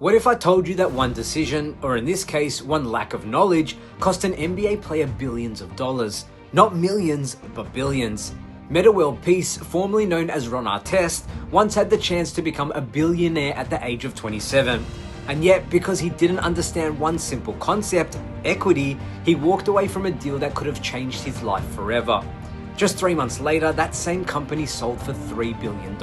What if I told you that one decision, or in this case, one lack of knowledge, cost an NBA player billions of dollars? Not millions, but billions. Metta World-Peace, formerly known as Ron Artest, once had the chance to become a billionaire at the age of 27. And yet, because he didn't understand one simple concept, equity, he walked away from a deal that could have changed his life forever. Just 3 months later, that same company sold for $3 billion.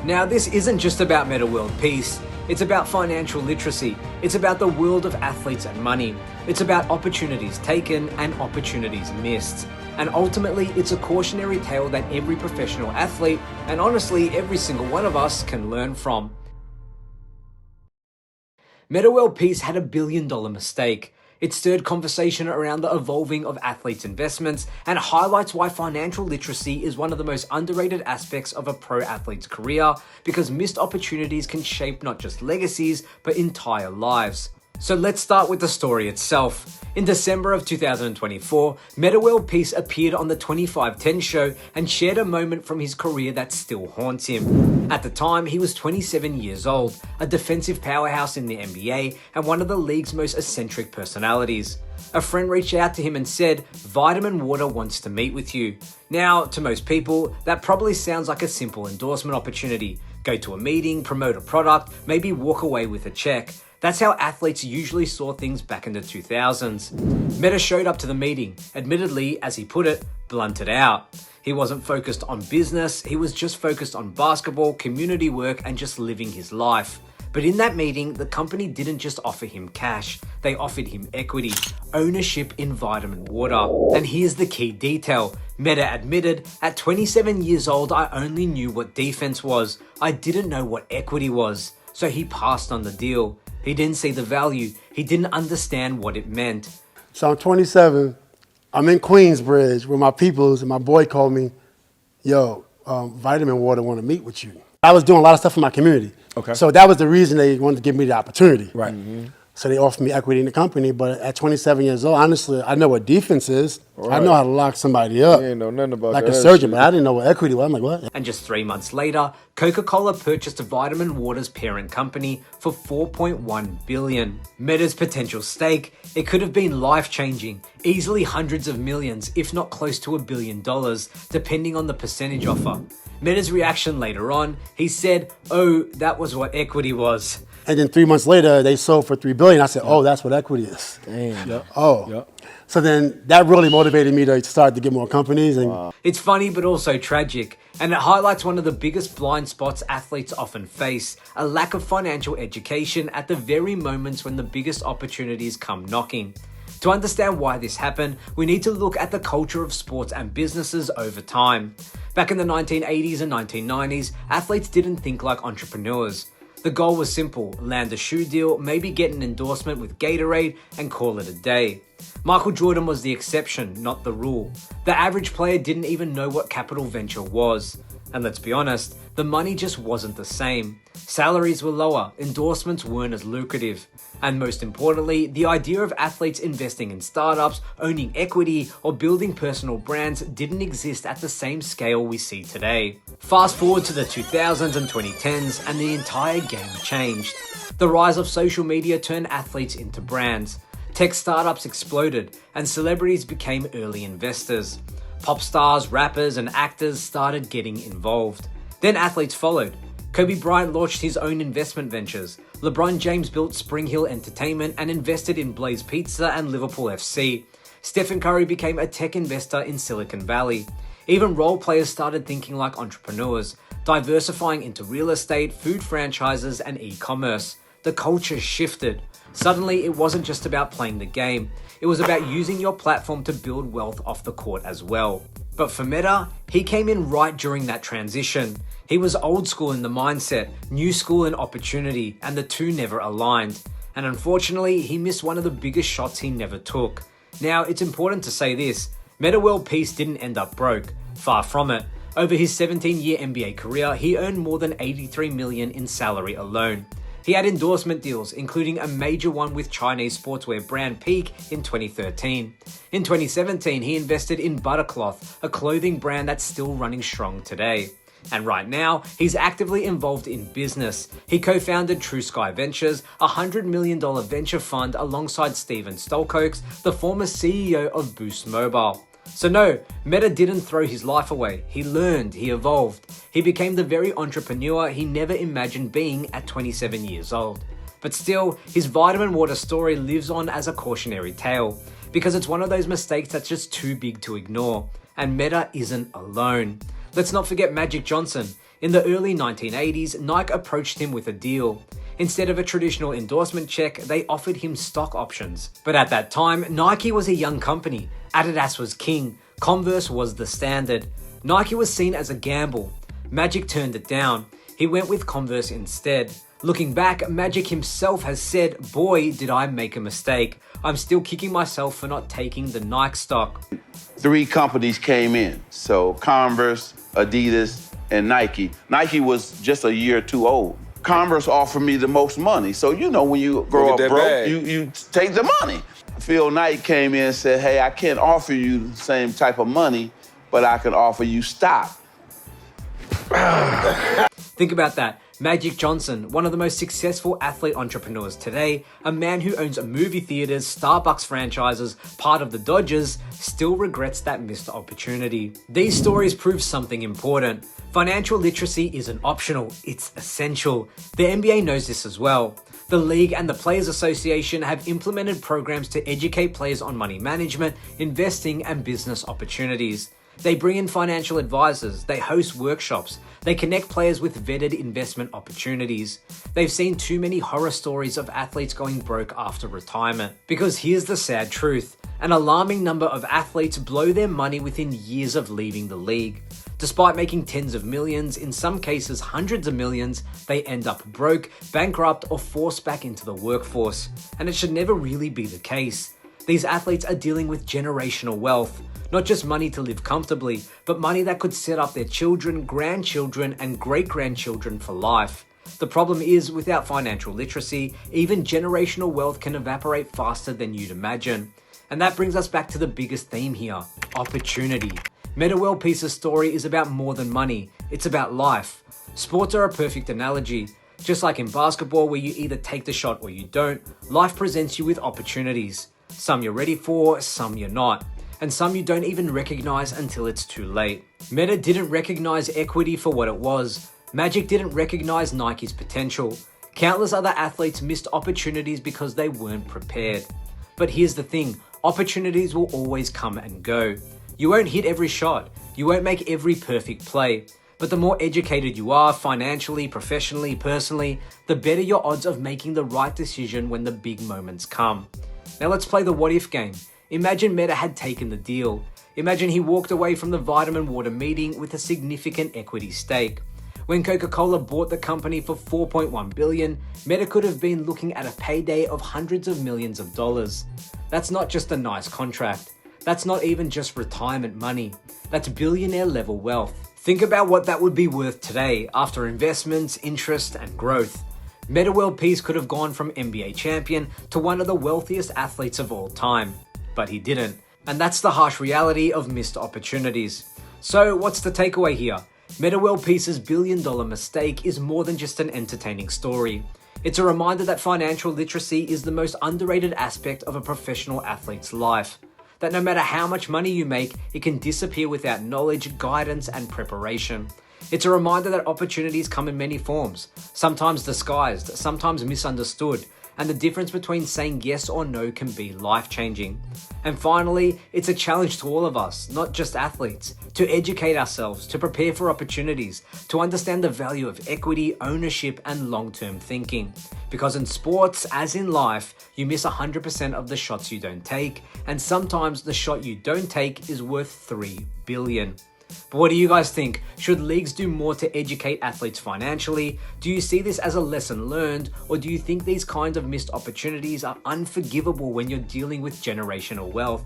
Now, this isn't just about Metta World-Peace. It's about financial literacy. It's about the world of athletes and money. It's about opportunities taken and opportunities missed. And ultimately, it's a cautionary tale that every professional athlete, and honestly, every single one of us, can learn from. Metta World-Peace had a $1 billion mistake. It stirred conversation around the evolving of athletes' investments and highlights why financial literacy is one of the most underrated aspects of a pro athlete's career, because missed opportunities can shape not just legacies, but entire lives. So let's start with the story itself. In December of 2024, Metta World-Peace appeared on the 25:10 show and shared a moment from his career that still haunts him. At the time, he was 27 years old, a defensive powerhouse in the NBA, and one of the league's most eccentric personalities. A friend reached out to him and said, "Vitamin Water wants to meet with you." Now, to most people, that probably sounds like a simple endorsement opportunity. Go to a meeting, promote a product, maybe walk away with a check. That's how athletes usually saw things back in the 2000s. Metta showed up to the meeting, admittedly, as he put it, blunted out. He wasn't focused on business, he was just focused on basketball, community work, and just living his life. But in that meeting, the company didn't just offer him cash, they offered him equity, ownership in Vitamin Water. And here's the key detail. Metta admitted, "At 27 years old, I only knew what defense was. I didn't know what equity was." So he passed on the deal. He didn't see the value. He didn't understand what it meant. So I'm 27. I'm in Queensbridge with my peoples, and my boy called me, "Yo, Vitamin Water want to meet with you." I was doing a lot of stuff in my community. Okay. So that was the reason they wanted to give me the opportunity. Right. So they offered me equity in the company. But at 27 years old, honestly, I know what defense is. Right. I know how to lock somebody up. You ain't know nothing about like that a surgeon, shit. but I didn't know what equity was. I'm like, what? And just 3 months later, Coca-Cola purchased Vitamin Water's parent company for $4.1 billion. Metta's potential stake, it could have been life-changing, easily hundreds of millions, if not close to $1 billion, depending on the percentage offer. Metta's reaction later on, he said, "Oh, that was what equity was." And then 3 months later, they sold for $3 billion. I said, "Oh, that's what equity is." Damn. Yep. Oh. Yep. So then that really motivated me to start to get more companies. And It's funny but also tragic, and it highlights one of the biggest blind spots athletes often face, a lack of financial education at the very moments when the biggest opportunities come knocking. To understand why this happened, we need to look at the culture of sports and businesses over time. Back in the 1980s and 1990s, athletes didn't think like entrepreneurs. The goal was simple: land a shoe deal, maybe get an endorsement with Gatorade, and call it a day. Michael Jordan was the exception, not the rule. The average player didn't even know what capital venture was. And let's be honest, the money just wasn't the same. Salaries were lower, endorsements weren't as lucrative. And most importantly, the idea of athletes investing in startups, owning equity, or building personal brands didn't exist at the same scale we see today. Fast forward to the 2000s and 2010s, and the entire game changed. The rise of social media turned athletes into brands. Tech startups exploded, and celebrities became early investors. Pop stars, rappers, and actors started getting involved. Then athletes followed. Kobe Bryant launched his own investment ventures. LeBron James built Spring Hill Entertainment and invested in Blaze Pizza and Liverpool FC. Stephen Curry became a tech investor in Silicon Valley. Even role players started thinking like entrepreneurs, diversifying into real estate, food franchises, and e-commerce. The culture shifted. Suddenly, it wasn't just about playing the game. It was about using your platform to build wealth off the court as well. But for Metta, he came in right during that transition. He was old school in the mindset, new school in opportunity, and the two never aligned. And unfortunately, he missed one of the biggest shots he never took. Now, it's important to say this: Metta World-Peace didn't end up broke. Far from it. Over his 17-year NBA career, he earned more than $83 million in salary alone. He had endorsement deals, including a major one with Chinese sportswear brand Peak in 2013. In 2017, he invested in Buttercloth, a clothing brand that's still running strong today. And right now, he's actively involved in business. He co-founded True Sky Ventures, a $100 million venture fund alongside Steven Stolkoks, the former CEO of Boost Mobile. So no, Metta didn't throw his life away. He learned, he evolved. He became the very entrepreneur he never imagined being at 27 years old. But still, his vitamin water story lives on as a cautionary tale, because it's one of those mistakes that's just too big to ignore. And Metta isn't alone. Let's not forget Magic Johnson. In the early 1980s, Nike approached him with a deal. Instead of a traditional endorsement check, they offered him stock options. But at that time, Nike was a young company. Adidas was king. Converse was the standard. Nike was seen as a gamble. Magic turned it down. He went with Converse instead. Looking back, Magic himself has said, "Boy, did I make a mistake. I'm still kicking myself for not taking the Nike stock." 3 companies came in. So Converse, Adidas, and Nike. Nike was just a year or 2 old. Converse offered me the most money. So, you know, when you grow up broke, you take the money. Phil Knight came in and said, "Hey, I can't offer you the same type of money, but I can offer you stock." Think about that. Magic Johnson, one of the most successful athlete entrepreneurs today, a man who owns movie theaters, Starbucks franchises, part of the Dodgers, still regrets that missed opportunity. These stories prove something important. Financial literacy isn't optional, it's essential. The NBA knows this as well. The league and the Players Association have implemented programs to educate players on money management, investing, and business opportunities. They bring in financial advisors, they host workshops, they connect players with vetted investment opportunities. They've seen too many horror stories of athletes going broke after retirement. Because here's the sad truth, an alarming number of athletes blow their money within years of leaving the league. Despite making tens of millions, in some cases hundreds of millions, they end up broke, bankrupt, or forced back into the workforce. And it should never really be the case. These athletes are dealing with generational wealth. Not just money to live comfortably, but money that could set up their children, grandchildren, and great-grandchildren for life. The problem is, without financial literacy, even generational wealth can evaporate faster than you'd imagine. And that brings us back to the biggest theme here, opportunity. Metta World-Peace's story is about more than money, it's about life. Sports are a perfect analogy. Just like in basketball where you either take the shot or you don't, life presents you with opportunities. Some you're ready for, some you're not. And some you don't even recognize until it's too late. Metta didn't recognize equity for what it was. Magic didn't recognize Nike's potential. Countless other athletes missed opportunities because they weren't prepared. But here's the thing, opportunities will always come and go. You won't hit every shot. You won't make every perfect play. But the more educated you are financially, professionally, personally, the better your odds of making the right decision when the big moments come. Now let's play the what if game. Imagine Metta had taken the deal. Imagine he walked away from the vitamin water meeting with a significant equity stake. When Coca-Cola bought the company for $4.1 billion, Metta could have been looking at a payday of hundreds of millions of dollars. That's not just a nice contract. That's not even just retirement money. That's billionaire level wealth. Think about what that would be worth today after investments, interest, and growth. Metta World-Peace could have gone from NBA champion to one of the wealthiest athletes of all time. But he didn't. And that's the harsh reality of missed opportunities. So what's the takeaway here? Metta World-Peace's billion-dollar mistake is more than just an entertaining story. It's a reminder that financial literacy is the most underrated aspect of a professional athlete's life. That no matter how much money you make, it can disappear without knowledge, guidance, and preparation. It's a reminder that opportunities come in many forms, sometimes disguised, sometimes misunderstood, and the difference between saying yes or no can be life-changing. And finally, it's a challenge to all of us, not just athletes, to educate ourselves, to prepare for opportunities, to understand the value of equity, ownership, and long-term thinking. Because in sports, as in life, you miss 100% of the shots you don't take, and sometimes the shot you don't take is worth 3 billion. But what do you guys think? Should leagues do more to educate athletes financially? Do you see this as a lesson learned? Or do you think these kinds of missed opportunities are unforgivable when you're dealing with generational wealth?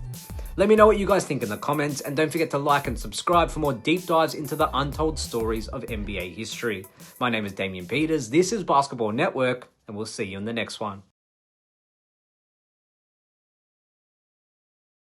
Let me know what you guys think in the comments, and don't forget to like and subscribe for more deep dives into the untold stories of NBA history. My name is Damian Peters, this is Basketball Network, and we'll see you in the next one.